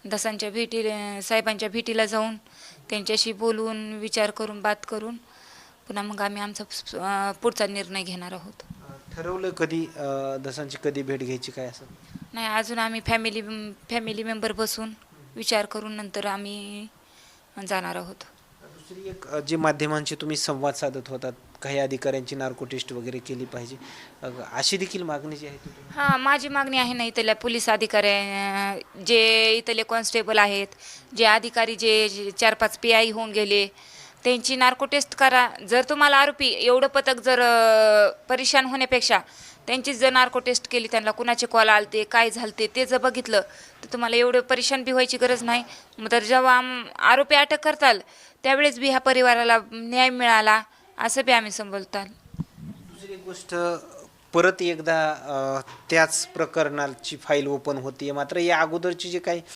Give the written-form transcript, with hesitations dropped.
दसांच्या साहेबांच्या भेटीला जाऊन त्यांच्याशी बोलून विचार करून बात करून पुन्हा मग आम्ही आमचा पुढचा निर्णय घेणार आहोत. ठरवलं कधी दसांची कधी भेट घ्यायची काय असं? नाही, अजून आम्ही फॅमिली मेंबर बसून विचार करून नंतर आम्ही जाणार आहोत. दुसरी एक जे माध्यमांशी तुम्ही संवाद साधत होतात, काही अधिकाऱ्यांची नार्को टेस्ट वगैरे केली पाहिजे, अशी देखील मागणी जी आहे ती हां, माझी मागणी आहे ना, इथल्या पोलीस अधिकारी जे इथले कॉन्स्टेबल आहेत, जे अधिकारी जे 4-5 PI होऊन गेले, त्यांची नार्को टेस्ट करा. जर तुम्हाला आरोपी एवढं पथक जर परेशान होण्यापेक्षा त्यांचीच जर नार्को टेस्ट केली, त्यांना कुणाचे कॉल आलते काय झालते ते जर बघितलं तर तुम्हाला एवढं परेशान बी व्हायची गरज नाही. मग तर जेव्हा आरोपी अटक करताल त्यावेळेस बी ह्या परिवाराला न्याय मिळाला असं बी आम्ही समजताल. दुसरी गोष्ट, परत एकदा त्याच प्रकरणाची फाईल ओपन होती. मात्र या अगोदरची जे काही